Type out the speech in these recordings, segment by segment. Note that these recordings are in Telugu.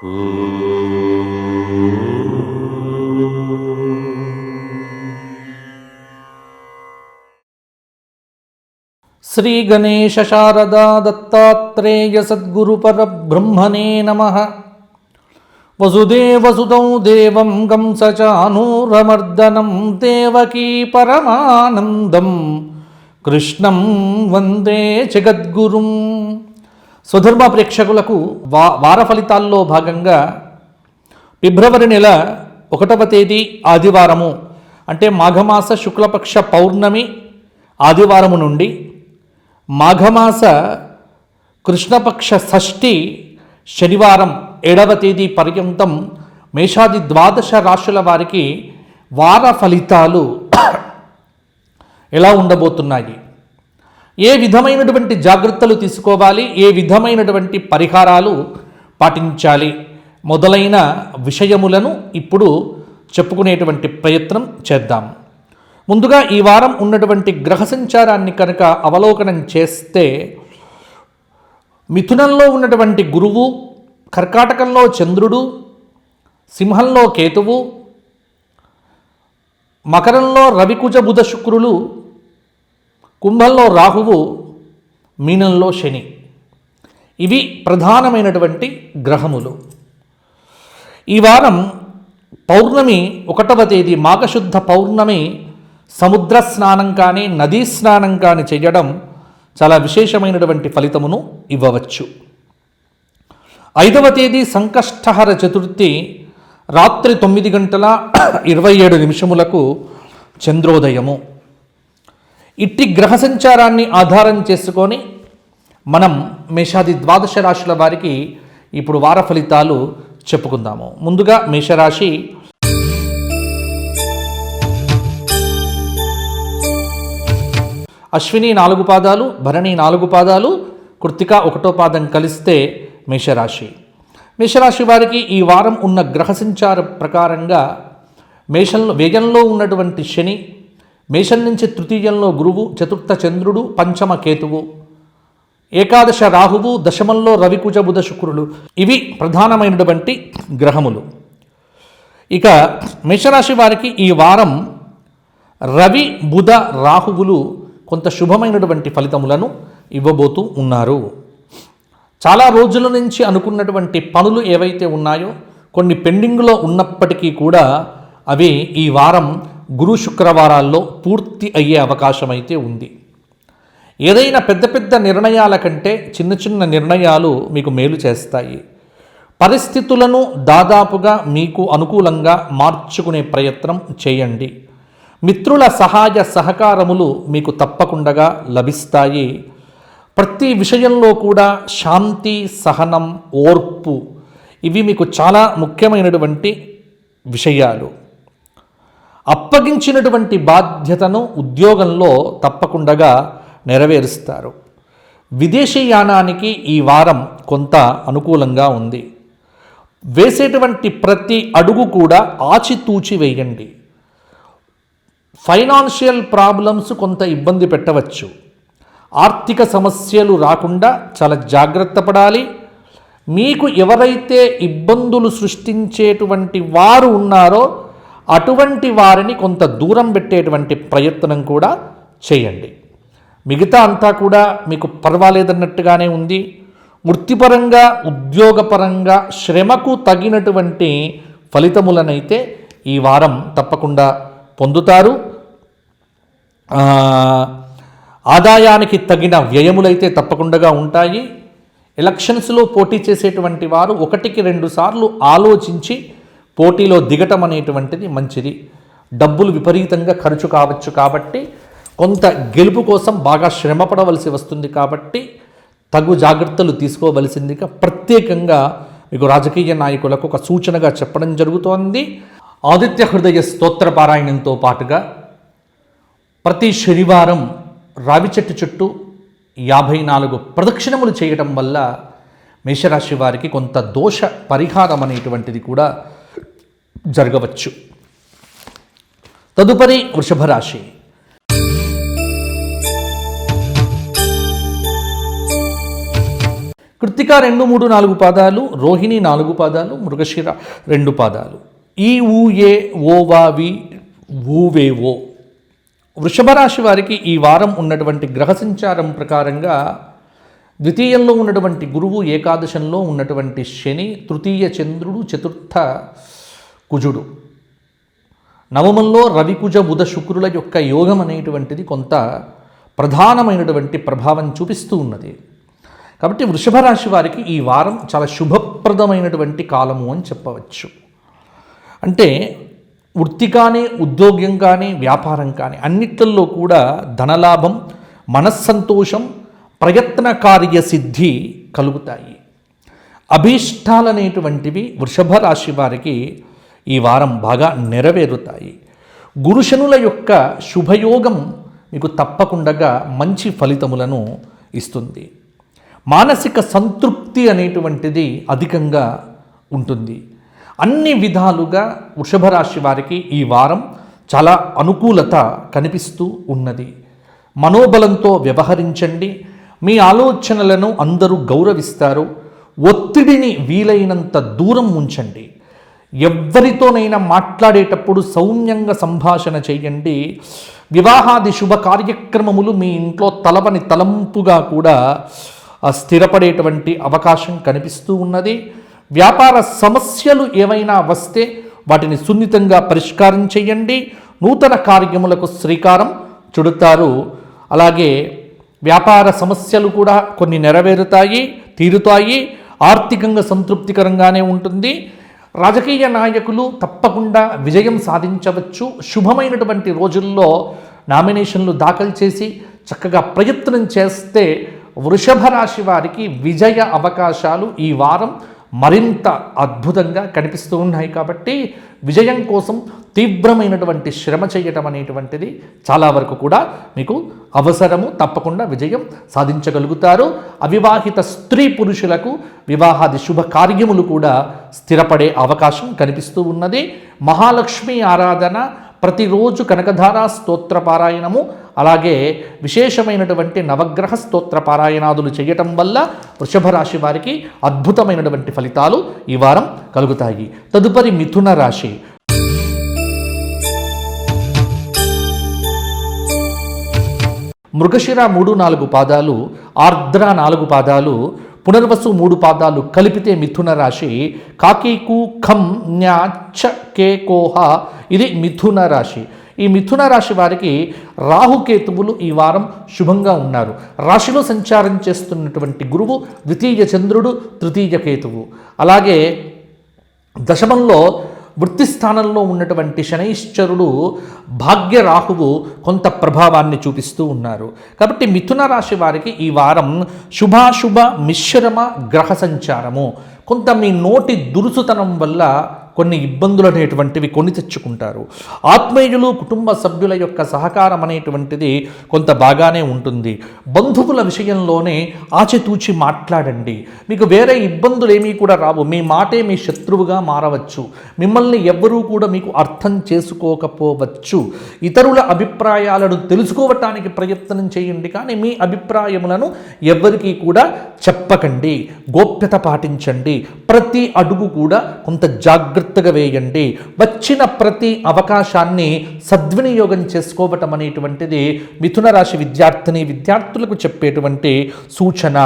శ్రీ గణేశ శారదా దత్తాత్రేయ సద్గురు పరబ్రహ్మణే నమః. వసుదేవసుతం దేవం కంసచానూరమర్దనం దేవకీ పరమానందం కృష్ణం వందే జగద్గురుం. స్వధర్మ ప్రేక్షకులకు వార ఫలితాల్లో భాగంగా ఫిబ్రవరి నెల 1వ తేదీ ఆదివారము అంటే మాఘమాస శుక్లపక్ష పౌర్ణమి ఆదివారము నుండి మాఘమాస కృష్ణపక్ష షష్ఠి శనివారం 7వ తేదీ పర్యంతం మేషాది ద్వాదశ రాశుల వారికి వార ఫలితాలు ఎలా ఉండబోతున్నాయి, ఏ విధమైనటువంటి జాగ్రత్తలు తీసుకోవాలి, ఏ విధమైనటువంటి పరిహారాలు పాటించాలి మొదలైన విషయములను ఇప్పుడు చెప్పుకునేటువంటి ప్రయత్నం చేద్దాం. ముందుగా ఈ వారం ఉన్నటువంటి గ్రహ సంచారాన్ని కనుక అవలోకనం చేస్తే మిథునంలో ఉన్నటువంటి గురువు, కర్కాటకంలో చంద్రుడు, సింహంలో కేతువు, మకరంలో రవికుజ బుధ శుక్రులు, కుంభంలో రాహువు, మీనంలో శని. ఇవి ప్రధానమైనటువంటి గ్రహములు. ఈ వారం పౌర్ణమి 1వ తేదీ మాఘశుద్ధ పౌర్ణమి సముద్ర స్నానం కానీ నదీ స్నానం కానీ చేయడం చాలా విశేషమైనటువంటి ఫలితమును ఇవ్వవచ్చు. 5వ తేదీ సంకష్టహర చతుర్థి రాత్రి 9:27 చంద్రోదయము. ఇట్టి గ్రహ సంచారాన్ని ఆధారం చేసుకొని మనం మేషాది ద్వాదశ రాశుల వారికి ఇప్పుడు వార ఫలితాలు చెప్పుకుందాము. ముందుగా మేషరాశి. అశ్విని 4 పాదాలు, భరణి 4 పాదాలు, కృత్తిక 1వ పాదం కలిస్తే మేషరాశి. మేషరాశి వారికి ఈ వారం ఉన్న గ్రహ సంచార ప్రకారంగా వ్యయంలో ఉన్నటువంటి శని, మేషం నుంచి తృతీయంలో గురువు, చతుర్థ చంద్రుడు, పంచమ కేతువు, ఏకాదశ రాహువు, దశమంలో రవికుజ బుధ శుక్రులు. ఇవి ప్రధానమైనటువంటి గ్రహములు. ఇక మేషరాశి వారికి ఈ వారం రవి బుధ రాహువులు కొంత శుభమైనటువంటి ఫలితములను ఇవ్వబోతూ ఉన్నారు. చాలా రోజుల నుంచి అనుకున్నటువంటి పనులు ఏవైతే ఉన్నాయో కొన్ని పెండింగ్లో ఉన్నప్పటికీ కూడా అవి ఈ వారం గురు శుక్రవారాల్లో పూర్తి అయ్యే అవకాశం అయితే ఉంది. ఏదైనా పెద్ద పెద్ద నిర్ణయాల కంటే చిన్న చిన్న నిర్ణయాలు మీకు మేలు చేస్తాయి. పరిస్థితులను దాదాపుగా మీకు అనుకూలంగా మార్చుకునే ప్రయత్నం చేయండి. మిత్రుల సహాయ సహకారములు మీకు తప్పకుండా లభిస్తాయి. ప్రతి విషయంలో కూడా శాంతి, సహనం, ఓర్పు ఇవి మీకు చాలా ముఖ్యమైనటువంటి విషయాలు. అప్పగించినటువంటి బాధ్యతను ఉద్యోగంలో తప్పకుండా నెరవేరుస్తారు. విదేశీయానానికి ఈ వారం కొంత అనుకూలంగా ఉంది. వేసేటువంటి ప్రతి అడుగు కూడా ఆచితూచి వేయండి. ఫైనాన్షియల్ ప్రాబ్లమ్స్ కొంత ఇబ్బంది పెట్టవచ్చు. ఆర్థిక సమస్యలు రాకుండా చాలా జాగ్రత్త పడాలి. మీకు ఎవరైతే ఇబ్బందులు సృష్టించేటువంటి వారు ఉన్నారో అటువంటి వారిని కొంత దూరం పెట్టేటువంటి ప్రయత్నం కూడా చేయండి. మిగతా అంతా కూడా మీకు పర్వాలేదన్నట్టుగానే ఉంది. వృత్తిపరంగా, ఉద్యోగపరంగా శ్రమకు తగినటువంటి ఫలితములనైతే ఈ వారం తప్పకుండా పొందుతారు. ఆదాయానికి తగిన వ్యయములైతే తప్పకుండా ఉంటాయి. ఎలక్షన్స్లో పోటీ చేసేటువంటి వారు 1-2 సార్లు ఆలోచించి పోటీలో దిగటం అనేటువంటిది మంచిది. డబ్బులు విపరీతంగా ఖర్చు కావచ్చు కాబట్టి కొంత గెలుపు కోసం బాగా శ్రమ పడవలసి వస్తుంది కాబట్టి తగు జాగ్రత్తలు తీసుకోవలసిందిగా ప్రత్యేకంగా మీకు రాజకీయ నాయకులకు ఒక సూచనగా చెప్పడం జరుగుతోంది. ఆదిత్య హృదయ స్తోత్ర పారాయణంతో పాటుగా ప్రతి శనివారం రావి చెట్టు చుట్టూ 54 ప్రదక్షిణములు చేయటం వల్ల మేషరాశి వారికి కొంత దోష పరిహారం అనేటువంటిది కూడా జరగవచ్చు. తదుపరి వృషభ రాశి. కృత్తిక 2, 3, 4 పాదాలు, రోహిణి 4 పాదాలు, మృగశిర 2 పాదాలు. ఈ ఊఏ ఓవావి ఊవేవో. వృషభ రాశి వారికి ఈ వారం ఉన్నటువంటి గ్రహ సంచారం ప్రకారంగా ద్వితీయంలో ఉన్నటువంటి గురువు, ఏకాదశంలో ఉన్నటువంటి శని, తృతీయ చంద్రుడు, చతుర్థ కుజుడు, నవమంలో రవికుజ బుధ శుక్రుల యొక్క యోగం అనేటువంటిది కొంత ప్రధానమైనటువంటి ప్రభావం చూపిస్తూ ఉన్నది. కాబట్టి వృషభ రాశి వారికి ఈ వారం చాలా శుభప్రదమైనటువంటి కాలము అని చెప్పవచ్చు. అంటే వృత్తి కానీ, ఉద్యోగం కానీ, వ్యాపారం కానీ అన్నిట్లలో కూడా ధనలాభం, మనస్సంతోషం, ప్రయత్న కార్యసిద్ధి కలుగుతాయి. అభీష్టాలనేటువంటివి వృషభ రాశి వారికి ఈ వారం బాగా నెరవేరుతాయి. గురుశనుల యొక్క శుభయోగం మీకు తప్పకుండా మంచి ఫలితములను ఇస్తుంది. మానసిక సంతృప్తి అనేటువంటిది అధికంగా ఉంటుంది. అన్ని విధాలుగా వృషభ రాశి వారికి ఈ వారం చాలా అనుకూలత కనిపిస్తూ ఉన్నది. మనోబలంతో వ్యవహరించండి. మీ ఆలోచనలను అందరూ గౌరవిస్తారు. ఒత్తిడిని వీలైనంత దూరం ఉంచండి. ఎవరితోనైనా మాట్లాడేటప్పుడు సౌమ్యంగా సంభాషణ చేయండి. వివాహాది శుభ కార్యక్రమములు మీ ఇంట్లో తలవని తలంపుగా కూడా స్థిరపడేటువంటి అవకాశం కనిపిస్తూ ఉన్నది. వ్యాపార సమస్యలు ఏవైనా వస్తే వాటిని సున్నితంగా పరిష్కారం చేయండి. నూతన కార్యములకు శ్రీకారం చుడతారు. అలాగే వ్యాపార సమస్యలు కూడా కొన్ని నెరవేరుతాయి, తీరుతాయి. ఆర్థికంగా సంతృప్తికరంగానే ఉంటుంది. రాజకీయ నాయకులు తప్పకుండా విజయం సాధించవచ్చు. శుభమైనటువంటి రోజుల్లో నామినేషన్లు దాఖలు చేసి చక్కగా ప్రయత్నం చేస్తే వృషభ రాశి వారికి విజయ అవకాశాలు ఈ వారం మరింత అద్భుతంగా కనిపిస్తూ ఉన్నాయి. కాబట్టి విజయం కోసం తీవ్రమైనటువంటి శ్రమ చేయటం అనేటువంటిది చాలా వరకు కూడా మీకు అవసరము. తప్పకుండా విజయం సాధించగలుగుతారు. అవివాహిత స్త్రీ పురుషులకు వివాహాది శుభ కార్యములు కూడా స్థిరపడే అవకాశం కనిపిస్తూ ఉన్నది. మహాలక్ష్మి ఆరాధన, ప్రతిరోజు కనకధార స్తోత్ర పారాయణము, అలాగే విశేషమైనటువంటి నవగ్రహ స్తోత్ర పారాయణాదులు చేయటం వల్ల వృషభ రాశి వారికి అద్భుతమైనటువంటి ఫలితాలు ఈ వారం కలుగుతాయి. తదుపరి మిథున రాశి. మృగశిర 3, 4 పాదాలు, ఆర్ద్ర 4 పాదాలు, పునర్వసు 3 పాదాలు కలిపితే మిథున రాశి. కాకీకు ఖం న్యాచ కే కోహ, ఇది మిథున రాశి. ఈ మిథున రాశి వారికి రాహుకేతువులు ఈ వారం శుభంగా ఉన్నారు. రాశిలో సంచారం చేస్తున్నటువంటి గురువు, ద్వితీయ చంద్రుడు, తృతీయ కేతువు, అలాగే దశమంలో వృత్తి స్థానంలో ఉన్నటువంటి శనైశ్చరుడు, భాగ్య రాహువు కొంత ప్రభావాన్ని చూపిస్తూ ఉన్నారు. కాబట్టి మిథున రాశి వారికి ఈ వారం శుభాశుభ మిశ్రమ గ్రహ సంచారము. కొంత మీ నోటి దురుసుతనం వల్ల కొన్ని ఇబ్బందులు అనేటువంటివి కొని తెచ్చుకుంటారు. ఆత్మీయులు, కుటుంబ సభ్యుల యొక్క సహకారం అనేటువంటిది కొంత బాగానే ఉంటుంది. బంధువుల విషయంలోనే ఆచితూచి మాట్లాడండి. మీకు వేరే ఇబ్బందులు ఏమీ కూడా రావు. మీ మాటే మీ శత్రువుగా మారవచ్చు. మిమ్మల్ని ఎవ్వరూ కూడా మీకు అర్థం చేసుకోకపోవచ్చు. ఇతరుల అభిప్రాయాలను తెలుసుకోవటానికి ప్రయత్నం చేయండి, కానీ మీ అభిప్రాయములను ఎవ్వరికీ కూడా చెప్పకండి. గోప్యత పాటించండి. ప్రతి అడుగు కూడా కొంత జాగ్రత్తగా వేయండి. వచ్చిన ప్రతి అవకాశాన్ని సద్వినియోగం చేసుకోవటం అనేటువంటిది మిథున రాశి విద్యార్థులకు చెప్పేటువంటి సూచన.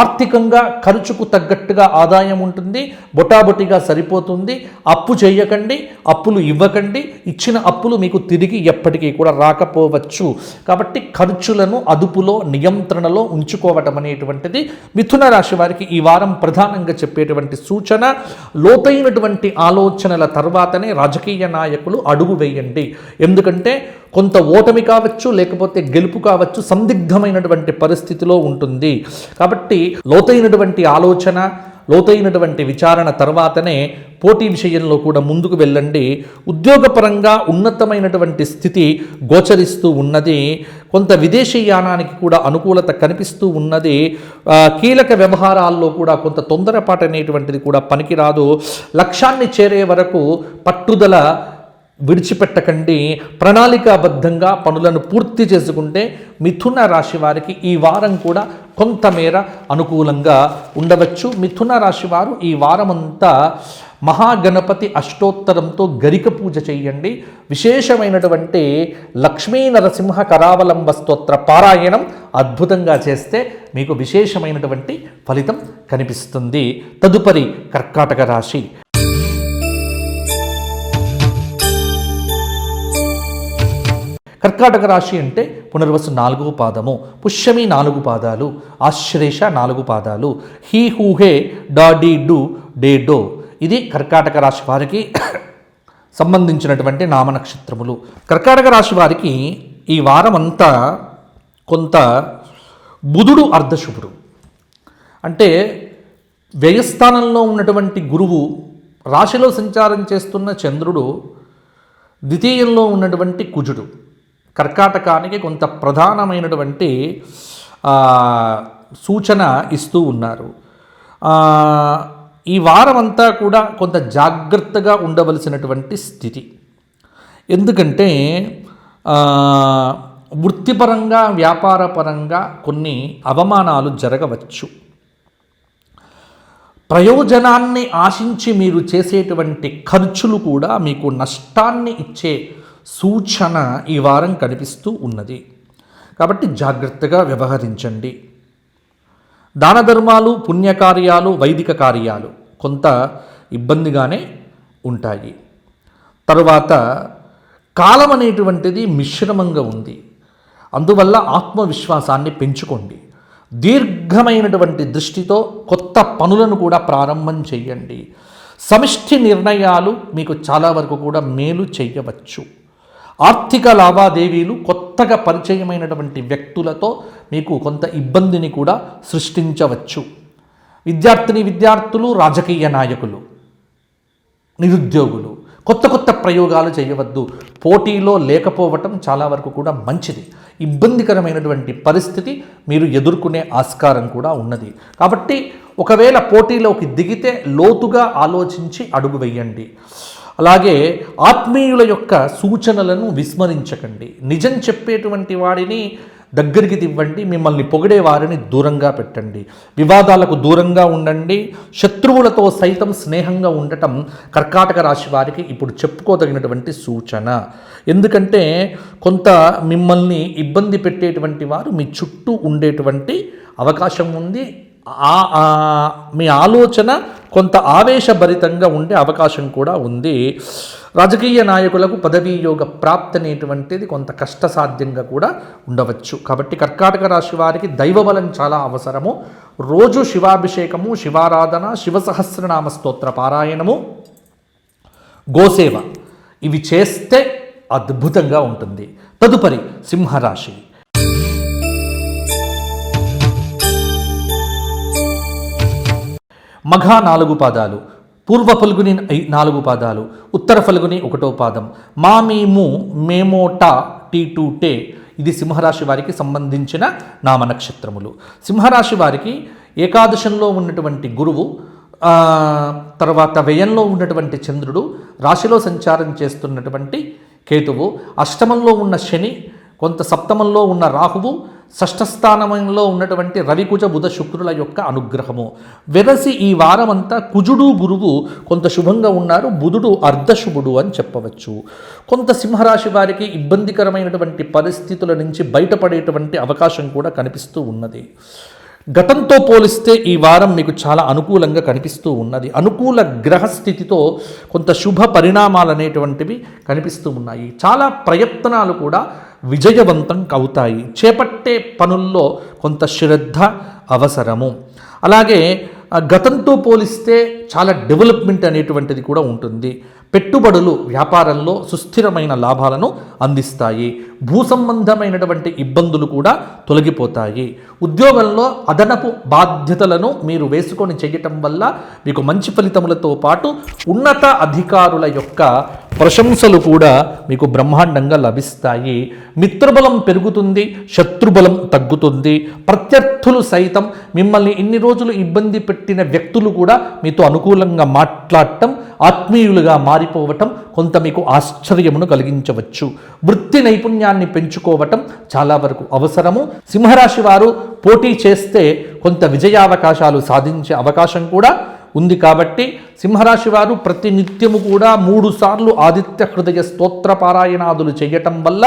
ఆర్థికంగా ఖర్చుకు తగ్గట్టుగా ఆదాయం ఉంటుంది. బొటాబొటిగా సరిపోతుంది. అప్పు చేయకండి, అప్పులు ఇవ్వకండి. ఇచ్చిన అప్పులు మీకు తిరిగి ఎప్పటికీ కూడా రాకపోవచ్చు. కాబట్టి ఖర్చులను అదుపులో, నియంత్రణలో ఉంచుకోవటం అనేటువంటిది మిథున రాశి వారికి ఈ వారం ప్రధానంగా చెప్పేటువంటి సూచన. లోతైనటువంటి ఆలోచనల తర్వాతనే రాజకీయ నాయకులు అడుగు వేయండి. ఎందుకంటే కొంత ఓటమి కావచ్చు, లేకపోతే గెలుపు కావచ్చు, సందిగ్ధమైనటువంటి పరిస్థితిలో ఉంటుంది. కాబట్టి లోతైనటువంటి ఆలోచన, లోతైనటువంటి విచారణ తర్వాతనే పోటీ విషయంలో కూడా ముందుకు వెళ్ళండి. ఉద్యోగపరంగా ఉన్నతమైనటువంటి స్థితి గోచరిస్తూ ఉన్నది. కొంత విదేశీయానానికి కూడా అనుకూలత కనిపిస్తూ ఉన్నది. కీలక వ్యవహారాల్లో కూడా కొంత తొందరపాటు అనేటువంటిది కూడా పనికిరాదు. లక్ష్యాన్ని చేరే వరకు పట్టుదల విడిచిపెట్టకండి. ప్రణాళికాబద్ధంగా పనులను పూర్తి చేసుకుంటే మిథున రాశి వారికి ఈ వారం కూడా కొంతమేర అనుకూలంగా ఉండవచ్చు. మిథున రాశి వారు ఈ వారమంతా మహాగణపతి అష్టోత్తరంతో గరిక పూజ చేయండి. విశేషమైనటువంటి లక్ష్మీ నరసింహ కరావలంబ స్తోత్ర పారాయణం అద్భుతంగా చేస్తే మీకు విశేషమైనటువంటి ఫలితం కనిపిస్తుంది. తదుపరి కర్కాటక రాశి. కర్కాటక రాశి అంటే పునర్వసు 4వ పాదము, పుష్యమి 4 పాదాలు, ఆశ్లేష 4 పాదాలు, హీ హూ హే డా డీ డు డే డో. ఇది కర్కాటక రాశి వారికి సంబంధించినటువంటి నామనక్షత్రములు. కర్కాటక రాశి వారికి ఈ వారం అంతా కొంత బుధుడు అర్ధశుభుడు, అంటే వ్యయస్థానంలో ఉన్నటువంటి గురువు, రాశిలో సంచారం చేస్తున్న చంద్రుడు, ద్వితీయంలో ఉన్నటువంటి కుజుడు కర్కాటకానికి కొంత ప్రధానమైనటువంటి సూచన ఇస్తూ ఉన్నారు. ఈ వారమంతా కూడా కొంత జాగ్రత్తగా ఉండవలసినటువంటి స్థితి. ఎందుకంటే వృత్తిపరంగా వ్యాపారపరంగా కొన్ని అవమానాలు జరగవచ్చు. ప్రయోజనాన్ని ఆశించి మీరు చేసేటువంటి ఖర్చులు కూడా మీకు నష్టాన్ని ఇచ్చే సూచన ఈ వారం కనిపిస్తూ ఉన్నది. కాబట్టి జాగ్రత్తగా వ్యవహరించండి. దాన ధర్మాలు, పుణ్యకార్యాలు, వైదిక కార్యాలు కొంత ఇబ్బందిగానే ఉంటాయి. తరువాత కాలం అనేటువంటిది మిశ్రమంగా ఉంది. అందువల్ల ఆత్మవిశ్వాసాన్ని పెంచుకోండి. దీర్ఘమైనటువంటి దృష్టితో కొత్త పనులను కూడా ప్రారంభం చేయండి. సమిష్టి నిర్ణయాలు మీకు చాలా వరకు కూడా మేలు చేయవచ్చు. ఆర్థిక లావాదేవీలు కొత్తగా పరిచయమైనటువంటి వ్యక్తులతో మీకు కొంత ఇబ్బందిని కూడా సృష్టించవచ్చు. విద్యార్థులు, రాజకీయ నాయకులు, నిరుద్యోగులు కొత్త కొత్త ప్రయోగాలు చేయవద్దు. పోటీలో లేకపోవటం చాలా వరకు కూడా మంచిది. ఇబ్బందికరమైనటువంటి పరిస్థితి మీరు ఎదుర్కొనే ఆస్కారం కూడా ఉన్నది. కాబట్టి ఒకవేళ పోటీలోకి దిగితే లోతుగా ఆలోచించి అడుగు వేయండి. అలాగే ఆత్మీయుల యొక్క సూచనలను విస్మరించకండి. నిజం చెప్పేటువంటి వాడిని దగ్గరికి తివ్వండి. మిమ్మల్ని పొగిడే వారిని దూరంగా పెట్టండి. వివాదాలకు దూరంగా ఉండండి. శత్రువులతో సైతం స్నేహంగా ఉండటం కర్కాటక రాశి వారికి ఇప్పుడు చెప్పుకోదగినటువంటి సూచన. ఎందుకంటే కొంత మిమ్మల్ని ఇబ్బంది పెట్టేటువంటి వారు మీ చుట్టూ ఉండేటువంటి అవకాశం ఉంది. మీ ఆలోచన కొంత ఆవేశభరితంగా ఉండే అవకాశం కూడా ఉంది. రాజకీయ నాయకులకు పదవీ యోగ ప్రాప్తి అనేటువంటిది కొంత కష్టసాధ్యంగా కూడా ఉండవచ్చు. కాబట్టి కర్కాటక రాశి వారికి దైవబలం చాలా అవసరము. రోజు శివాభిషేకము, శివారాధన, శివ సహస్రనామ స్తోత్ర పారాయణము, గోసేవ ఇవి చేస్తే అద్భుతంగా ఉంటుంది. తదుపరి సింహరాశి. మఘ 4 పాదాలు, పూర్వ ఫల్గుని 4 పాదాలు, ఉత్తర ఫల్గుని 1వ పాదం, మా మీము మేమోట టీ టు టే. ఇది సింహరాశి వారికి సంబంధించిన నామనక్షత్రములు. సింహరాశి వారికి ఏకాదశంలో ఉన్నటువంటి గురువు, తర్వాత వ్యయంలో ఉన్నటువంటి చంద్రుడు, రాశిలో సంచారం చేస్తున్నటువంటి కేతువు, అష్టమంలో ఉన్న శని, కొంత సప్తమంలో ఉన్న రాహువు, షష్ఠస్థానంలో ఉన్నటువంటి రవికుజ బుధ శుక్రుల యొక్క అనుగ్రహము వెరసి ఈ వారమంతా కుజుడు గురువు కొంత శుభంగా ఉన్నారు. బుధుడు అర్ధశుభుడు అని చెప్పవచ్చు. కొంత సింహరాశి వారికి ఇబ్బందికరమైనటువంటి పరిస్థితుల నుంచి బయటపడేటువంటి అవకాశం కూడా కనిపిస్తూ ఉన్నది. గతంతో పోలిస్తే ఈ వారం మీకు చాలా అనుకూలంగా కనిపిస్తూ ఉన్నది. అనుకూల గ్రహస్థితితో కొంత శుభ పరిణామాలు అనేటువంటివి కనిపిస్తూ ఉన్నాయి. చాలా ప్రయత్నాలు కూడా విజయవంతం అవుతాయి. చేపట్టే పనుల్లో కొంత శ్రద్ధ అవసరము. అలాగే గతంతో పోలిస్తే చాలా డెవలప్మెంట్ అనేటువంటిది కూడా ఉంటుంది. పెట్టుబడులు వ్యాపారంలో సుస్థిరమైన లాభాలను అందిస్తాయి. భూ సంబంధమైనటువంటి ఇబ్బందులు కూడా తొలగిపోతాయి. ఉద్యోగంలో అదనపు బాధ్యతలను మీరు వేసుకొని చేయటం వల్ల మీకు మంచి ఫలితములతో పాటు ఉన్నత అధికారుల యొక్క ప్రశంసలు కూడా మీకు బ్రహ్మాండంగా లభిస్తాయి. మిత్రబలం పెరుగుతుంది, శత్రుబలం తగ్గుతుంది. ప్రత్యర్థులు సైతం మిమ్మల్ని ఇన్ని రోజులు ఇబ్బంది పెట్టిన వ్యక్తులు కూడా మీతో అనుకూలంగా మాట్లాడటం, ఆత్మీయులుగా మారిపోవటం కొంత మీకు ఆశ్చర్యమును కలిగించవచ్చు. వృత్తి నైపుణ్యాన్ని పెంచుకోవటం చాలా వరకు అవసరము. సింహరాశి వారు పోటీ చేస్తే కొంత విజయావకాశాలు సాధించే అవకాశం కూడా ఉంది. కాబట్టి సింహరాశి వారు ప్రతినిత్యము కూడా 3 సార్లు ఆదిత్య హృదయ స్తోత్ర పారాయణాదులు చేయటం వల్ల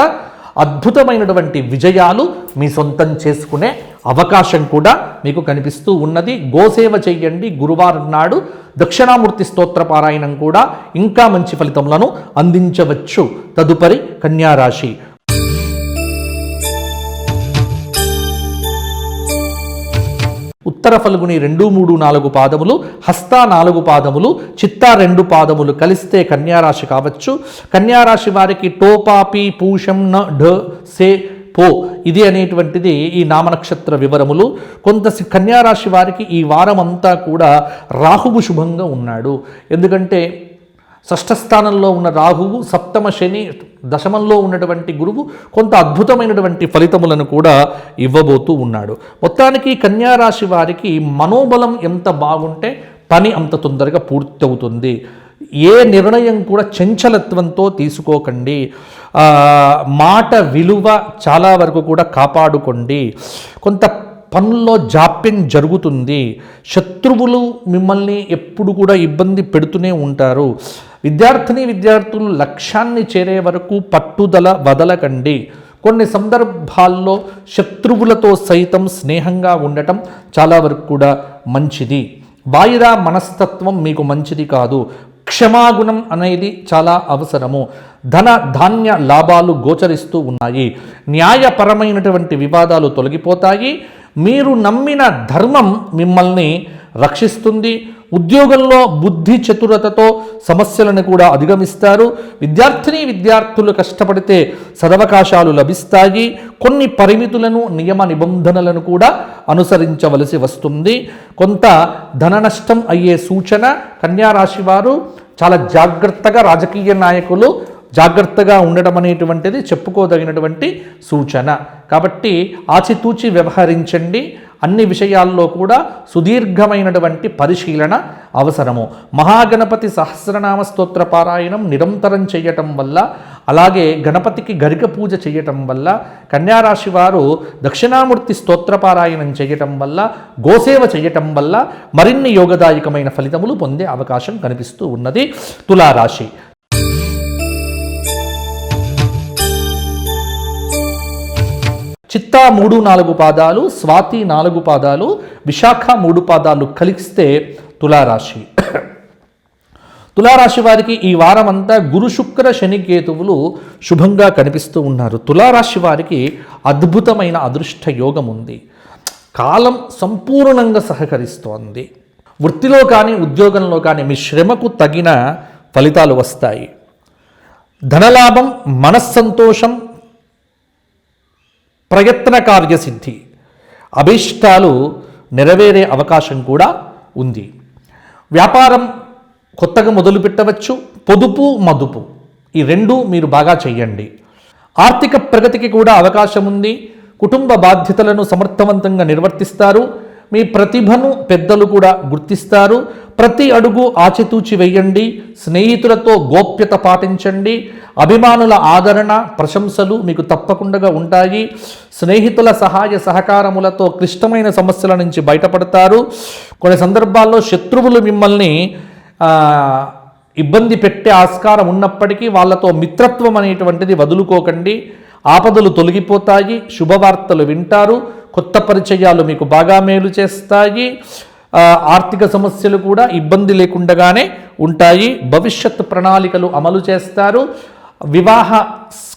అద్భుతమైనటువంటి విజయాలు మీ సొంతం చేసుకునే అవకాశం కూడా మీకు కనిపిస్తూ ఉన్నది. గోసేవ చెయ్యండి. గురువారం నాడు దక్షిణామూర్తి స్తోత్ర పారాయణం కూడా ఇంకా మంచి ఫలితములను అందించవచ్చు. తదుపరి కన్యారాశి. ఉత్తర ఫల్గుని 2, 3, 4 పాదములు, హస్త 4 పాదములు, చిత్తా 2 పాదములు కలిస్తే కన్యారాశి కావచ్చు. కన్యారాశి వారికి టోపాపి పూషం న ఢ సే పో ఇది అనేటువంటిది ఈ నామనక్షత్ర వివరములు. కొంత కన్యారాశి వారికి ఈ వారం అంతా కూడా రాహువు శుభంగా ఉన్నాడు. ఎందుకంటే షష్ఠస్థానంలో ఉన్న రాహువు, సప్తమ శని, దశమంలో ఉన్నటువంటి గురువు కొంత అద్భుతమైనటువంటి ఫలితములను కూడా ఇవ్వబోతూ ఉన్నాడు. మొత్తానికి కన్యారాశి వారికి మనోబలం ఎంత బాగుంటే పని అంత తొందరగా పూర్తవుతుంది. ఏ నిర్ణయం కూడా చంచలత్వంతో తీసుకోకండి. మాట విలువ చాలా వరకు కూడా కాపాడుకోండి. కొంత పనుల్లో జాప్యం జరుగుతుంది. శత్రువులు మిమ్మల్ని ఎప్పుడు కూడా ఇబ్బంది పెడుతూనే ఉంటారు. విద్యార్థులు లక్ష్యాన్ని చేరే వరకు పట్టుదల వదలకండి. కొన్ని సందర్భాల్లో శత్రువులతో సైతం స్నేహంగా ఉండటం చాలా వరకు కూడా మంచిది. వాయిదా మనస్తత్వం మీకు మంచిది కాదు. క్షమాగుణం అనేది చాలా అవసరము. ధన ధాన్య లాభాలు గోచరిస్తూ ఉన్నాయి. న్యాయపరమైనటువంటి వివాదాలు తొలగిపోతాయి. మీరు నమ్మిన ధర్మం మిమ్మల్ని రక్షిస్తుంది. ఉద్యోగంలో బుద్ధి చతురతతో సమస్యలను కూడా అధిగమిస్తారు. విద్యార్థులు కష్టపడితే సదవకాశాలు లభిస్తాయి. కొన్ని పరిమితులను, నియమ నిబంధనలను కూడా అనుసరించవలసి వస్తుంది. కొంత ధన నష్టం అయ్యే సూచన. కన్యారాశి వారు చాలా జాగ్రత్తగా, రాజకీయ నాయకులు జాగ్రత్తగా ఉండడం అనేటువంటిది చెప్పుకోదగినటువంటి సూచన. కాబట్టి ఆచితూచి వ్యవహరించండి. అన్ని విషయాల్లో కూడా సుదీర్ఘమైనటువంటి పరిశీలన అవసరము. మహాగణపతి సహస్రనామ స్తోత్ర పారాయణం నిరంతరం చేయటం వల్ల, అలాగే గణపతికి గరిక పూజ చేయటం వల్ల, కన్యారాశి వారు దక్షిణామూర్తి స్తోత్ర పారాయణం చేయటం వల్ల, గోసేవ చేయటం వల్ల మరిన్ని యోగదాయకమైన ఫలితములు పొందే అవకాశం కనిపిస్తూ ఉన్నది. తులారాశి. చిత్తా 3, 4 పాదాలు, స్వాతి 4 పాదాలు, విశాఖ 3 పాదాలు కలిస్తే తులారాశి. తులారాశి వారికి ఈ వారం అంతా గురు శుక్ర శని కేతువులు శుభంగా కనిపిస్తూ ఉన్నారు. తులారాశి వారికి అద్భుతమైన అదృష్ట యోగం ఉంది. కాలం సంపూర్ణంగా సహకరిస్తోంది. వృత్తిలో కానీ ఉద్యోగంలో కానీ మీ శ్రమకు తగిన ఫలితాలు వస్తాయి. ధనలాభం, మనస్సంతోషం, ప్రయత్న కార్యసిద్ధి, అభీష్టాలు నెరవేరే అవకాశం కూడా ఉంది. వ్యాపారం కొత్తగా మొదలు పెట్టవచ్చు. పొదుపు మదుపు ఈ 2 మీరు బాగా చేయండి. ఆర్థిక ప్రగతికి కూడా అవకాశం ఉంది. కుటుంబ బాధ్యతలను సమర్థవంతంగా నిర్వర్తిస్తారు. మీ ప్రతిభను పెద్దలు కూడా గుర్తిస్తారు. ప్రతి అడుగు ఆచితూచి వేయండి. స్నేహితులతో గోప్యత పాటించండి. అభిమానుల ఆదరణ, ప్రశంసలు మీకు తప్పకుండా ఉంటాయి. స్నేహితుల సహాయ సహకారములతో క్లిష్టమైన సమస్యల నుంచి బయటపడతారు. కొన్ని సందర్భాల్లో శత్రువులు మిమ్మల్ని ఇబ్బంది పెట్టే ఆస్కారం ఉన్నప్పటికీ వాళ్ళతో మిత్రత్వం అనేటువంటిది వదులుకోకండి. ఆపదలు తొలగిపోతాయి. శుభవార్తలు వింటారు. కొత్త పరిచయాలు మీకు బాగా మేలు చేస్తాయి. ఆర్థిక సమస్యలు కూడా ఇబ్బంది లేకుండానే ఉంటాయి. భవిష్యత్ ప్రణాళికలు అమలు చేస్తారు. వివాహ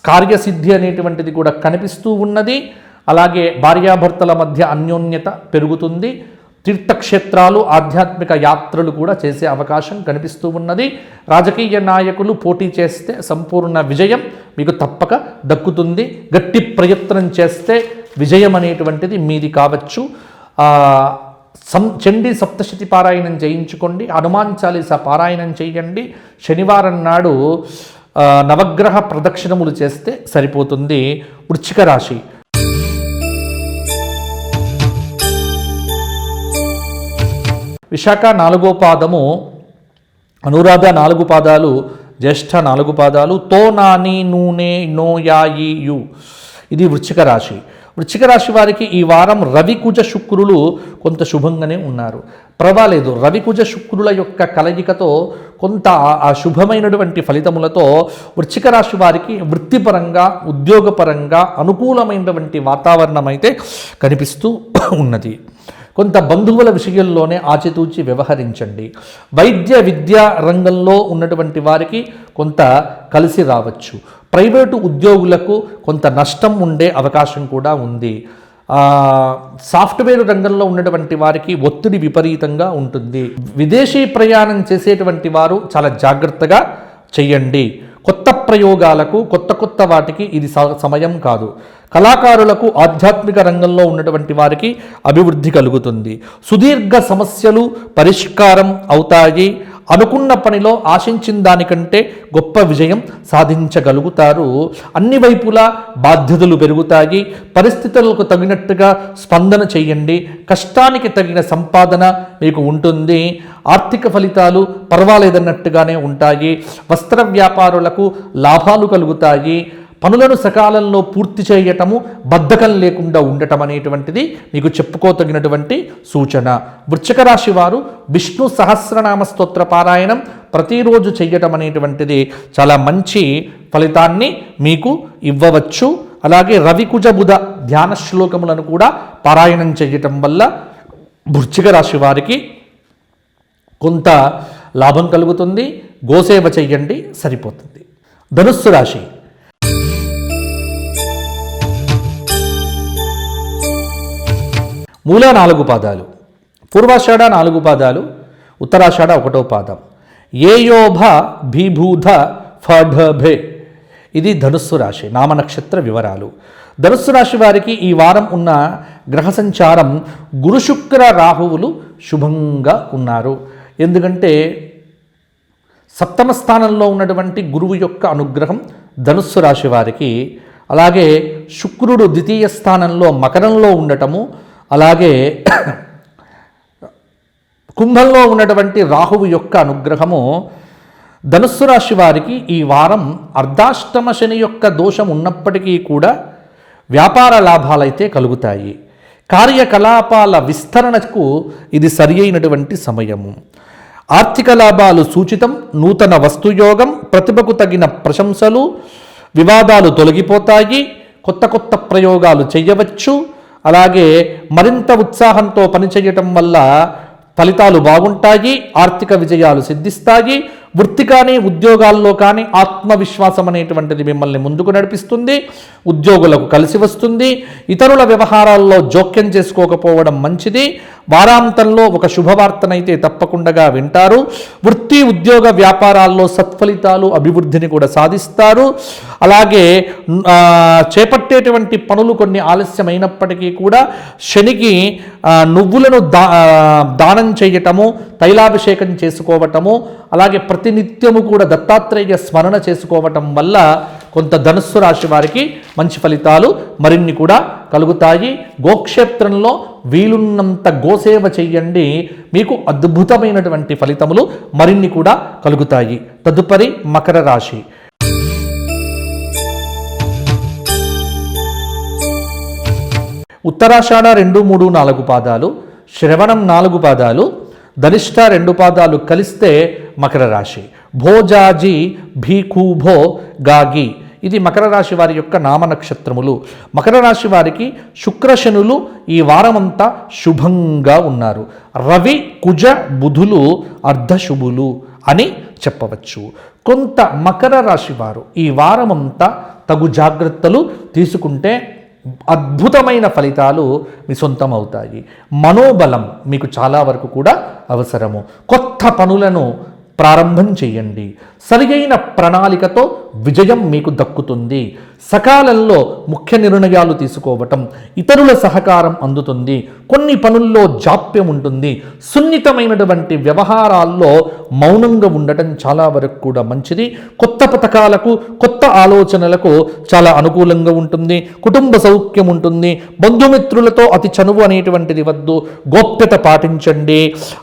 కార్యసిద్ధి అనేటువంటిది కూడా కనిపిస్తూ ఉన్నది. అలాగే భార్యాభర్తల మధ్య అన్యోన్యత పెరుగుతుంది. తీర్థక్షేత్రాలు, ఆధ్యాత్మిక యాత్రలు కూడా చేసే అవకాశం కనిపిస్తూ ఉన్నది. రాజకీయ నాయకులు పోటీ చేస్తే సంపూర్ణ విజయం మీకు తప్పక దక్కుతుంది. గట్టి ప్రయత్నం చేస్తే విజయం అనేటువంటిది మీది కావచ్చు. చండీ సప్తశతి పారాయణం చేయించుకోండి. హనుమాన్ చాలీసా పారాయణం చేయండి. శనివారం నాడు నవగ్రహ ప్రదక్షిణములు చేస్తే సరిపోతుంది. వృశ్చిక రాశి. విశాఖ 4వ పాదము, అనురాధ 4 పాదాలు, జ్యేష్ఠ 4 పాదాలు, తో నాని నూనె నో యాయి యు. ఇది వృశ్చిక రాశి. వృశ్చిక రాశి వారికి ఈ వారం రవికుజ శుక్రులు కొంత శుభంగానే ఉన్నారు. పర్వాలేదు, రవికుజ శుక్రుల యొక్క కలయికతో కొంత ఆ శుభమైనటువంటి ఫలితములతో వృశ్చిక రాశి వారికి వృత్తిపరంగా ఉద్యోగపరంగా అనుకూలమైనటువంటి వాతావరణం అయితే కనిపిస్తూ ఉన్నది. కొంత బంధువుల విషయంలోనే ఆచితూచి వ్యవహరించండి. వైద్య విద్యా రంగంలో ఉన్నటువంటి వారికి కొంత కలిసి రావచ్చు. ప్రైవేటు ఉద్యోగులకు కొంత నష్టం ఉండే అవకాశం కూడా ఉంది. సాఫ్ట్వేర్ రంగంలో ఉన్నటువంటి వారికి ఒత్తిడి విపరీతంగా ఉంటుంది. విదేశీ ప్రయాణం చేసేటువంటి వారు చాలా జాగ్రత్తగా చేయండి. కొత్త ప్రయోగాలకు కొత్త వాటికి ఇది సమయం కాదు. కళాకారులకు ఆధ్యాత్మిక రంగంలో ఉన్నటువంటి వారికి అభివృద్ధి కలుగుతుంది. సుదీర్ఘ సమస్యలు పరిష్కారం అవుతాయి. అనుకున్న పనిలో ఆశించిన దానికంటే గొప్ప విజయం సాధించగలుగుతారు. అన్ని వైపులా బాధ్యతలు పెరుగుతాయి. పరిస్థితులకు తగినట్టుగా స్పందన చేయండి. కష్టానికి తగిన సంపాదన మీకు ఉంటుంది. ఆర్థిక ఫలితాలు పర్వాలేదన్నట్టుగానే ఉంటాయి. వస్త్ర వ్యాపారులకు లాభాలు కలుగుతాయి. పనులను సకాలంలో పూర్తి చేయటము, బద్ధకం లేకుండా ఉండటం అనేటువంటిది మీకు చెప్పుకోతగినటువంటి సూచన. వృశ్చిక రాశి వారు విష్ణు సహస్రనామ స్తోత్ర పారాయణం ప్రతిరోజు చేయటం అనేటువంటిది చాలా మంచి ఫలితాన్ని మీకు ఇవ్వవచ్చు. అలాగే రవికుజ బుధ ధ్యాన శ్లోకములను కూడా పారాయణం చేయటం వల్ల వృశ్చిక రాశి వారికి కొంత లాభం కలుగుతుంది. గోసేవ చెయ్యండి, సరిపోతుంది. ధనుస్సు రాశి. మూల 4 పాదాలు, పూర్వాషాఢ 4 పాదాలు, ఉత్తరాషాఢ 1వ పాదం, ఏయోభ భీభూధ ఫఢభే. ఇది ధనుస్సు రాశి నామ నక్షత్ర వివరాలు. ధనుస్సు రాశి వారికి ఈ వారం ఉన్న గ్రహ సంచారం గురు శుక్ర రాహువులు శుభంగా ఉన్నారు. ఎందుకంటే సప్తమ స్థానంలో ఉన్నటువంటి గురువు యొక్క అనుగ్రహం ధనుస్సు రాశి వారికి, అలాగే శుక్రుడు ద్వితీయ స్థానంలో మకరంలో ఉండటము, అలాగే కుంభంలో ఉన్నటువంటి రాహువు యొక్క అనుగ్రహము ధనుస్సు రాశి వారికి ఈ వారం అర్ధాష్టమ శని యొక్క దోషం ఉన్నప్పటికీ కూడా వ్యాపార లాభాలైతే కలుగుతాయి. కార్యకలాపాల విస్తరణకు ఇది సరి అయినటువంటి సమయము. ఆర్థిక లాభాలు సూచితం. నూతన వస్తుయోగం, ప్రతిభకు తగిన ప్రశంసలు, వివాదాలు తొలగిపోతాయి. కొత్త ప్రయోగాలు చేయవచ్చు. అలాగే మరింత ఉత్సాహంతో పనిచేయటం వల్ల ఫలితాలు బాగుంటాయి. ఆర్థిక విజయాలు సిద్ధిస్తాయి. వృత్తి కానీ ఉద్యోగాల్లో కానీ ఆత్మవిశ్వాసం అనేటువంటిది మిమ్మల్ని ముందుకు నడిపిస్తుంది. ఉద్యోగులకు కలిసి వస్తుంది. ఇతరుల వ్యవహారాల్లో జోక్యం చేసుకోకపోవడం మంచిది. వారాంతంలో ఒక శుభవార్తనైతే తప్పకుండా వింటారు. వృత్తి ఉద్యోగ వ్యాపారాల్లో సత్ఫలితాలు, అభివృద్ధిని కూడా సాధిస్తారు. అలాగే చేపట్టేటువంటి పనులు కొన్ని ఆలస్యమైనప్పటికీ కూడా శనికి నువ్వులను దానం చేయటము, తైలాభిషేకం చేసుకోవటము, అలాగే ప్రతినిత్యము కూడా దత్తాత్రేయ స్మరణ చేసుకోవటం వల్ల కొంత ధనుస్సు రాశి వారికి మంచి ఫలితాలు మరిన్ని కూడా కలుగుతాయి. గోక్షేత్రంలో వీలున్నంత గోసేవ చెయ్యండి. మీకు అద్భుతమైనటువంటి ఫలితములు మరిన్ని కూడా కలుగుతాయి. తదుపరి మకర రాశి. ఉత్తరాషాఢ 2, 3, 4 పాదాలు, శ్రవణం 4 పాదాలు, ధనిష్ట 2 పాదాలు కలిస్తే మకర రాశి. భోజాజీ భీకూభో గాగి. ఇది మకర రాశి వారి యొక్క నామ నక్షత్రములు. మకర రాశి వారికి శుక్రశనులు ఈ వారమంతా శుభంగా ఉన్నారు. రవి కుజ బుధులు అర్ధశుభులు అని చెప్పవచ్చు. కొంత మకర రాశి వారు ఈ వారమంతా తగు జాగ్రత్తలు తీసుకుంటే అద్భుతమైన ఫలితాలు మీ సొంతం అవుతాయి. మనోబలం మీకు చాలా వరకు కూడా అవసరము. కొత్త పనులను ప్రారంభం చేయండి. సరియైన ప్రణాళికతో విజయం మీకు దక్కుతుంది. సకాలంలో ముఖ్య నిర్ణయాలు తీసుకోవటం, ఇతరుల సహకారం అందుతుంది. కొన్ని పనుల్లో జాప్యం ఉంటుంది. సున్నితమైనటువంటి వ్యవహారాల్లో మౌనంగా ఉండటం చాలా వరకు కూడా మంచిది. కొత్త పథకాలకు, కొత్త ఆలోచనలకు చాలా అనుకూలంగా ఉంటుంది. కుటుంబ సౌఖ్యం ఉంటుంది. బంధుమిత్రులతో అతి చనువు అనేటువంటిది వద్దు, గోప్యత పాటించండి.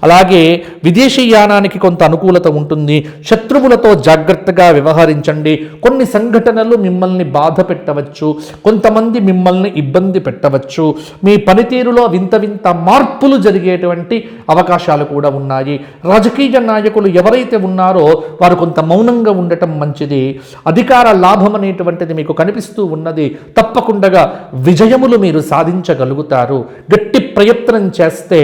అలాగే విదేశీయానానికి కొంత అనుకూలత ఉంటుంది. శత్రువులతో జాగ్రత్తగా వ్యవహరించండి. కొన్ని సంఘటనలు మిమ్మల్ని బాధ పెట్టవచ్చు, కొంతమంది మిమ్మల్ని ఇబ్బంది పెట్టవచ్చు. మీ పనితీరులో వింత వింత మార్పులు జరిగేటువంటి అవకాశాలు కూడా ఉన్నాయి. రాజకీయ నాయకులు ఎవరైతే ఉన్నారో వారు కొంత మౌనంగా ఉండటం మంచిది. అధికార లాభం అనేటువంటిది మీకు కనిపిస్తూ ఉన్నది. తప్పకుండా విజయములు మీరు సాధించగలుగుతారు. గట్టి ప్రయత్నం చేస్తే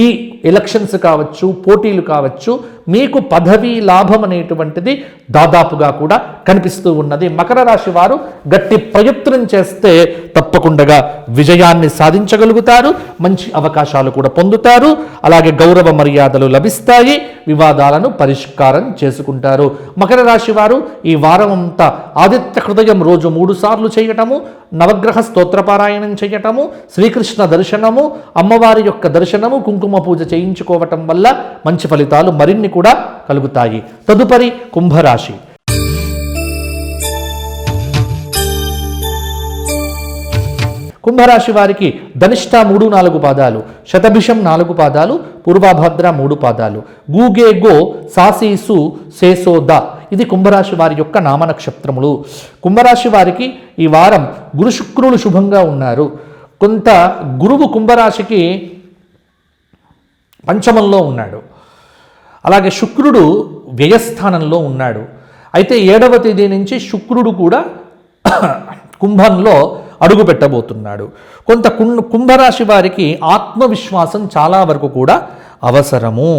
ఈ ఎలక్షన్స్ కావచ్చు, పోటీలు కావచ్చు, మీకు పదవీ లాభం అనేటువంటిది దాదాపుగా కూడా కనిపిస్తూ ఉన్నది. మకర రాశి వారు గట్టి ప్రయత్నం చేస్తే తప్పకుండా విజయాన్ని సాధించగలుగుతారు. మంచి అవకాశాలు కూడా పొందుతారు. అలాగే గౌరవ మర్యాదలు లభిస్తాయి. వివాదాలను పరిష్కారం చేసుకుంటారు. మకర రాశి వారు ఈ వారం అంతా ఆదిత్య హృదయం రోజు 3 సార్లు చేయటము, నవగ్రహ స్తోత్రపారాయణం చేయటము, శ్రీకృష్ణ దర్శనము, అమ్మవారి యొక్క దర్శనము, కుంకుమ పూజ చేయించుకోవటం వల్ల మంచి ఫలితాలు మరిన్ని కూడా కలుగుతాయి. తదుపరి కుంభరాశి. కుంభరాశి వారికి ధనిష్ట 3-4 పాదాలు, శతభిషం 4 పాదాలు, పూర్వభద్ర 3 పాదాలు, గూగే గో, సాసీసు, సేసోద ఇది కుంభరాశి వారి యొక్క నామ నక్షత్రములు. కుంభరాశి వారికి ఈ వారం గురు శుక్రులు శుభంగా ఉన్నారు. కొంత గురువు కుంభరాశికి పంచమంలో ఉన్నాడు. అలాగే శుక్రుడు వ్యయస్థానంలో ఉన్నాడు. అయితే 7వ తేదీ నుంచి శుక్రుడు కూడా కుంభంలో అడుగు పెట్టబోతున్నాడు. కొంత కుంభరాశి వారికి ఆత్మవిశ్వాసం చాలా వరకు కూడా అవసరము.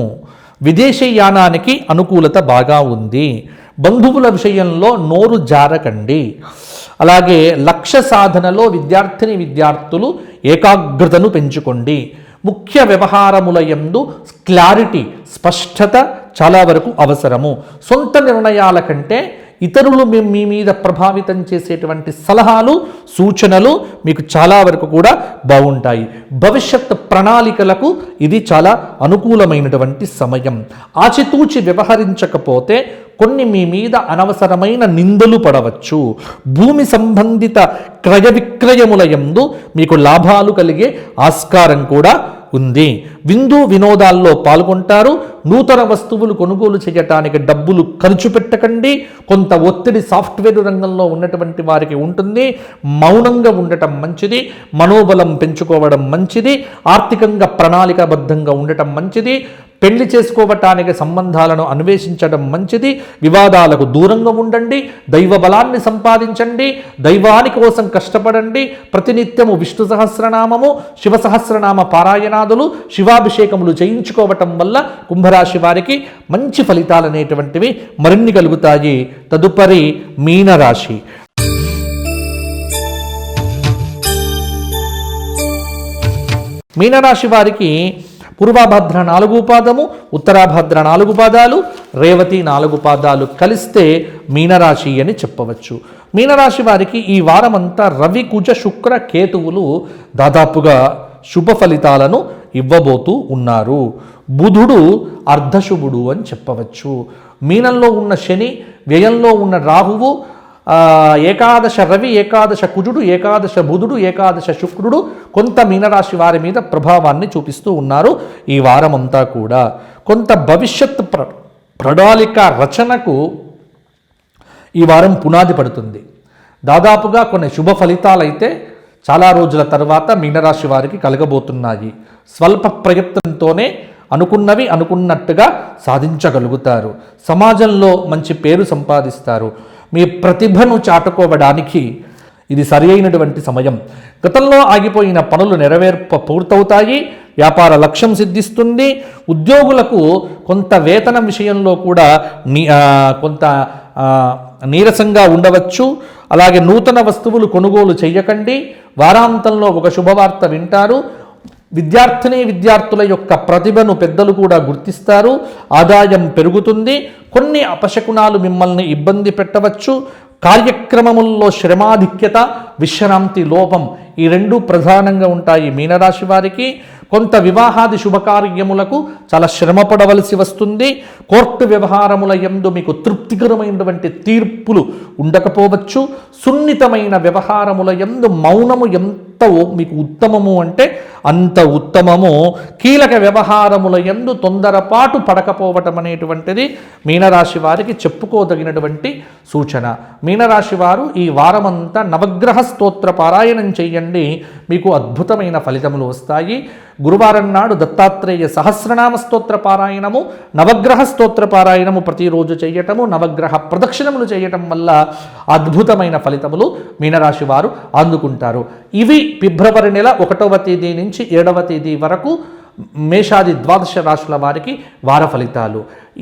విదేశీయానానికి అనుకూలత బాగా ఉంది. బంధువుల విషయంలో నోరు జారకండి. అలాగే లక్ష్య సాధనలో విద్యార్థులు ఏకాగ్రతను పెంచుకోండి. ముఖ్య వ్యవహారముల యందు క్లారిటీ, స్పష్టత చాలా వరకు అవసరము. సొంత నిర్ణయాల కంటే ఇతరులు మీ మీద ప్రభావితం చేసేటువంటి సలహాలు, సూచనలు మీకు చాలా వరకు కూడా బాగుంటాయి. భవిష్యత్ ప్రణాళికలకు ఇది చాలా అనుకూలమైనటువంటి సమయం. ఆచితూచి వ్యవహరించకపోతే కొన్ని మీ మీద అనవసరమైన నిందలు పడవచ్చు. భూమి సంబంధిత క్రయ విక్రయముల యందు మీకు లాభాలు కలిగే ఆస్కారం కూడా ఉంది. విందు వినోదాల్లో పాల్గొంటారు. నూతన వస్తువులు కొనుగోలు చేయటానికి డబ్బులు ఖర్చు పెట్టకండి. కొంత ఒత్తిడి సాఫ్ట్వేర్ రంగంలో ఉన్నటువంటి వారికి ఉంటుంది. మౌనంగా ఉండటం మంచిది. మనోబలం పెంచుకోవడం మంచిది. ఆర్థికంగా ప్రణాళికాబద్ధంగా ఉండటం మంచిది. పెళ్లి చేసుకోవటానికి సంబంధాలను అన్వేషించడం మంచిది. వివాదాలకు దూరంగా ఉండండి. దైవ బలాన్ని సంపాదించండి. దైవాని కోసం కష్టపడండి. ప్రతినిత్యము విష్ణు సహస్రనామము, శివ సహస్రనామ పారాయణాదులు, శివాభిషేకములు చేయించుకోవటం వల్ల కుంభరాశి వారికి మంచి ఫలితాలు అనేటువంటివి మరిన్ని కలుగుతాయి. తదుపరి మీనరాశి. మీనరాశి వారికి పూర్వభద్ర 4 పాదము, ఉత్తరాభద్ర 4 పాదాలు, రేవతి 4 పాదాలు కలిస్తే మీనరాశి అని చెప్పవచ్చు. మీనరాశి వారికి ఈ వారమంతా రవి, కుజ, శుక్ర, కేతువులు దాదాపుగా శుభ ఫలితాలను ఇవ్వబోతూ ఉన్నారు. బుధుడు అర్ధశుభుడు అని చెప్పవచ్చు. మీనంలో ఉన్న శని, వ్యయంలో ఉన్న రాహువు, ఏకాదశ రవి, ఏకాదశ కుజుడు, ఏకాదశ బుధుడు, ఏకాదశ శుక్రుడు కొంత మీనరాశి వారి మీద ప్రభావాన్ని చూపిస్తూ ఉన్నారు. ఈ వారమంతా కూడా కొంత భవిష్యత్ ప్రణాళిక రచనకు ఈ వారం పునాది పడుతుంది. దాదాపుగా కొన్ని శుభ ఫలితాలైతే చాలా రోజుల తర్వాత మీనరాశి వారికి కలగబోతున్నాయి. స్వల్ప ప్రయత్నంతోనే అనుకున్నవి అనుకున్నట్టుగా సాధించగలుగుతారు. సమాజంలో మంచి పేరు సంపాదిస్తారు. మీ ప్రతిభను చాటుకోవడానికి ఇది సరి అయినటువంటి సమయం. గతంలో ఆగిపోయిన పనులు పూర్తవుతాయి. వ్యాపార లక్ష్యం సిద్ధిస్తుంది. ఉద్యోగులకు కొంత వేతనం విషయంలో కూడా కొంత నీరసంగా ఉండవచ్చు. అలాగే నూతన వస్తువులు కొనుగోలు చేయకండి. వారాంతంలో ఒక శుభవార్త వింటారు. విద్యార్థుల యొక్క ప్రతిభను పెద్దలు కూడా గుర్తిస్తారు. ఆదాయం పెరుగుతుంది. కొన్ని అపశకునాలు మిమ్మల్ని ఇబ్బంది పెట్టవచ్చు. కార్యక్రమముల్లో శ్రమాధిక్యత, విశ్రాంతి లోపం ఈ రెండు ప్రధానంగా ఉంటాయి. మీనరాశి వారికి కొంత వివాహాది శుభకార్యములకు చాలా శ్రమ పడవలసి వస్తుంది. కోర్టు వ్యవహారముల యందు మీకు తృప్తికరమైనటువంటి తీర్పులు ఉండకపోవచ్చు. సున్నితమైన వ్యవహారముల యందు మౌనము ఎంత మీకు ఉత్తమము అంటే అంత ఉత్తమము. కీలక వ్యవహారముల యందు తొందరపాటు పడకపోవటం అనేటువంటిది మీనరాశి వారికి చెప్పుకోదగినటువంటి సూచన. మీనరాశి వారు ఈ వారమంతా నవగ్రహ స్తోత్ర పారాయణం చేయండి, మీకు అద్భుతమైన ఫలితములు వస్తాయి. గురువారం నాడు దత్తాత్రేయ సహస్రనామ స్తోత్ర పారాయణము, నవగ్రహ స్తోత్ర పారాయణము ప్రతిరోజు చేయటము, నవగ్రహ ప్రదక్షిణములు చేయటం వల్ల అద్భుతమైన ఫలితములు మీనరాశి వారు అందుకుంటారు. ఇవి ఫిబ్రవరి నెల 1వ తేదీ నుంచి 7వ తేదీ వరకు మేషాది ద్వాదశ రాశుల వారికి వార ఫలితాలు.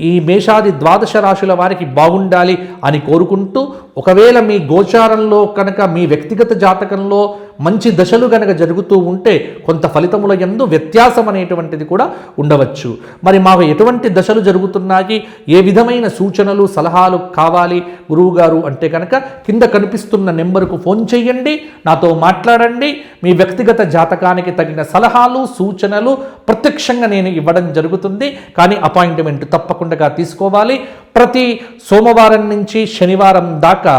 ఈ మేషాది ద్వాదశ రాశుల వారికి బాగుండాలి అని కోరుకుంటూ, ఒకవేళ మీ గోచారంలో కనుక మీ వ్యక్తిగత జాతకంలో మంచి దశలు కనుక జరుగుతూ ఉంటే కొంత ఫలితముల యందు వ్యత్యాసం అనేటువంటిది కూడా ఉండవచ్చు. మరి మాకు ఎటువంటి దశలు జరుగుతున్నాయి, ఏ విధమైన సూచనలు సలహాలు కావాలి గురువుగారు అంటే కనుక కింద కనిపిస్తున్న నెంబర్కు ఫోన్ చేయండి, నాతో మాట్లాడండి. మీ వ్యక్తిగత జాతకానికి తగిన సలహాలు సూచనలు ప్రత్యక్షంగా నేను ఇవ్వడం జరుగుతుంది. కానీ అపాయింట్మెంట్ తప్పకుండా తీసుకోవాలి. ప్రతి సోమవారం నుంచి శనివారం దాకా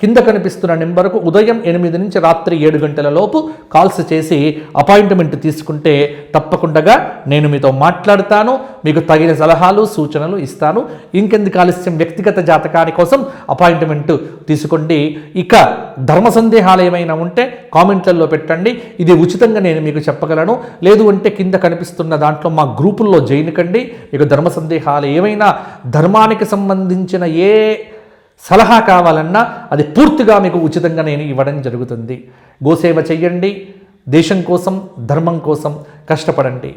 కింద కనిపిస్తున్న నెంబర్కు ఉదయం 8 నుంచి రాత్రి 7 గంటల లోపు కాల్స్ చేసి అపాయింట్మెంట్ తీసుకుంటే తప్పకుండా నేను మీతో మాట్లాడతాను, మీకు తగిన సలహాలు సూచనలు ఇస్తాను. ఇంకెందుకు ఆలస్యం, వ్యక్తిగత జాతకాని కోసం అపాయింట్మెంట్ తీసుకోండి. ఇక ధర్మ సందేహాలు ఏమైనా ఉంటే కామెంట్లలో పెట్టండి, ఇది ఉచితంగా నేను మీకు చెప్పగలను. లేదు అంటే కింద కనిపిస్తున్న దాంట్లో మా గ్రూపుల్లో జాయిన్ కండి. మీకు ధర్మ సందేహాలు ఏమైనా, ధర్మానికి సంబంధించిన ఏ సలహా కావాలన్నా అది పూర్తిగా మీకు ఉచితంగా నేను ఇవ్వడం జరుగుతుంది. గోసేవ చెయ్యండి, దేశం కోసం ధర్మం కోసం కష్టపడండి.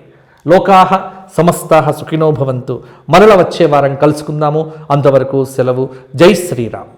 లోకాహ సమస్తాహ సుఖినో భవంతు. మరల వచ్చే వారం కలుసుకుందాము. అంతవరకు సెలవు. జై శ్రీరామ్.